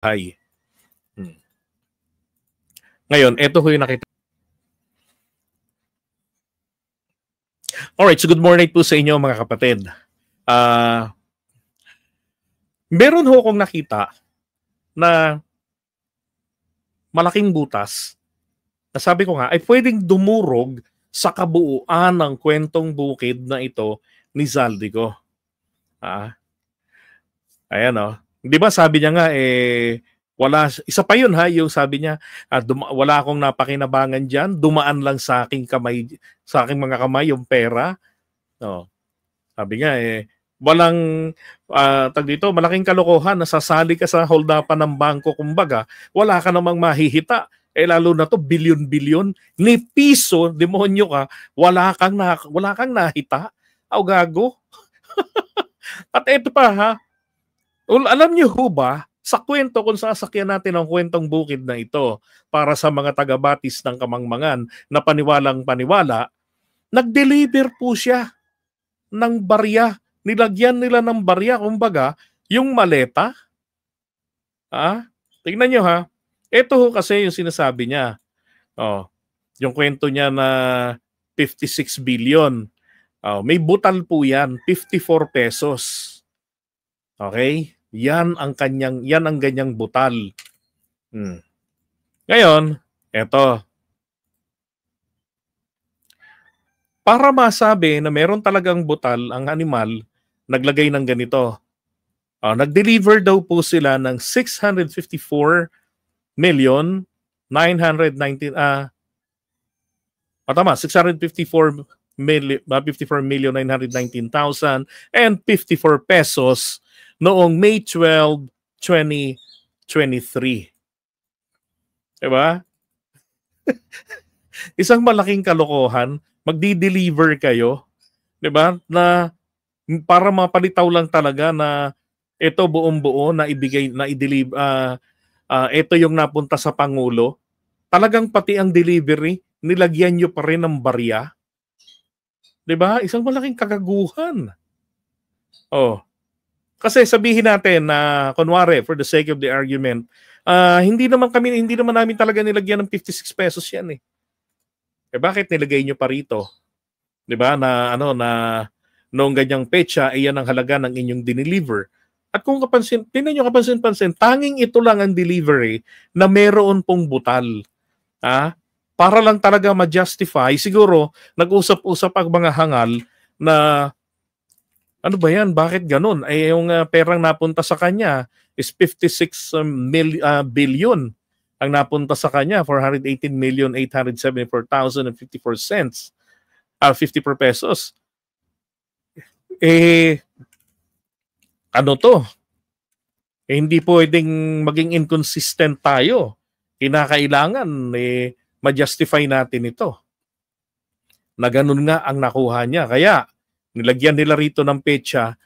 Hay. Ngayon, eto ko yung nakita. Alright, so good morning po sa inyo mga kapatid. Meron ho akong nakita na malaking butas na sabi ko nga ay pwedeng dumurog sa kabuuan ng kwentong bukid na ito ni Zaldico. Ayan o. Di ba sabi niya nga wala, isa pa yun ha, yung sabi niya, wala akong napakinabangan dyan, dumaan lang sa aking kamay, sa aking mga kamay yung pera. No. Sabi nga walang dito, malaking kalokohan, nasasali ka sa holdapan ng bangko, kumbaga, wala ka namang mahihita. Lalo na to bilyon-bilyon, ni piso, demonyo ka, wala kang nahita. Aw gago. At eto pa ha, alam niyo ho ba, sa kwento kung sasakyan natin ang kwentong bukid na ito para sa mga taga-batis ng Kamangmangan na paniwalang-paniwala, nag-deliver po siya ng barya. Nilagyan nila ng barya, kumbaga, yung maleta. Tingnan nyo ha. Ito ho kasi yung sinasabi niya. Yung kwento niya na 56 billion. May butal po yan, 54 pesos. Okay? Yan ang ganyang butal. Ngayon, eto. Para masabi na meron talagang butal ang animal, naglagay ng ganito. Nag-deliver daw po sila ng 654 million 919 654,919,000 and 54 pesos noong May 12, 2023. Diba? Isang malaking kalokohan, magdi-deliver kayo, 'di ba? Na para mapalitaw lang talaga na ito buong-buo na i-deliver ito yung napunta sa Pangulo. Talagang pati ang delivery nilagyan nyo pa rin ng barya. 'Di ba? Isang malaking kagaguhan. Kasi sabihin natin na kunwari for the sake of the argument, hindi naman namin talaga nilagyan ng 56 pesos 'yan eh. Bakit nilagay nyo pa rito? 'Di ba? Na noong ganyang petsa, iyan ang halaga ng inyong dineliver. At kung tingnan nyo kapansin-pansin, tanging ito lang ang delivery na meron pong butal. Para lang talaga ma-justify, siguro nag-usap-usap ang mga hangal na ano ba yan? Bakit ganun? Yung perang napunta sa kanya is 56 billion. Ang napunta sa kanya, 418,874,054 cents. 54 pesos. Ano to? Hindi pwedeng maging inconsistent tayo. Kinakailangan ma-justify natin ito. Na ganun nga ang nakuha niya. Kaya nilagyan nila rito ng petsa,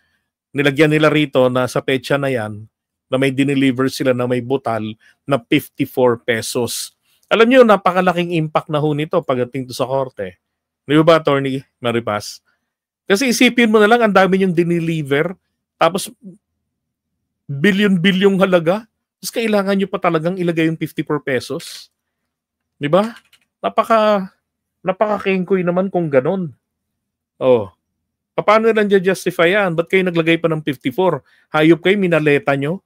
nilagyan nila rito na sa petsa na yan, na may dineliver sila na may butal na 54 pesos. Alam niyo, napakalaking impact na ho nito pagdating to sa korte. Di ba, Attorney Maripaz? Kasi isipin mo na lang, ang dami niyong dineliver, tapos bilyon-bilyong halaga, tapos kailangan niyo pa talagang ilagay yung 54 pesos. Di ba? Napaka-kengkoy naman kung ganun. Paano lang justify yan? Ba't kayo naglagay pa ng 54? Hayop kayo, minaleta nyo?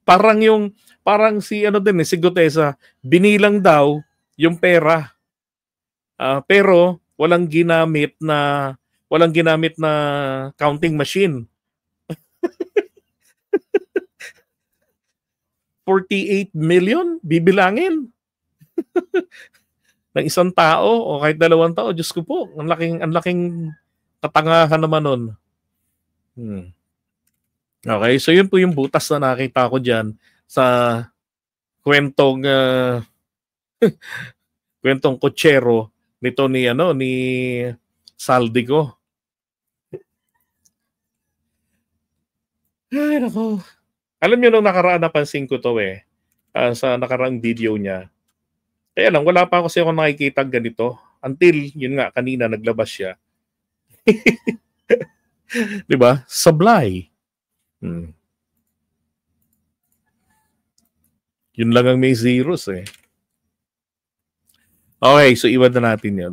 Parang si si Gutesa, binilang daw yung pera. Pero walang ginamit na counting machine. 48 million bibilangin. Ng isang tao o kahit dalawang tao, Diyos ko po, ang laking katangahan naman nun. Okay, so yun po yung butas na nakita ko dyan sa kwentong kwentong kutsero nito ni Zaldico. Ay, nako. Alam niyo nung nakaraan napansin ko to sa nakaraang video niya. Kaya lang, wala pa kasi ako nakikita ganito. Until, yun nga, kanina naglabas siya. Diba? Sablay. Yun lang ang may zeros eh. Okay, so iwan na natin yun.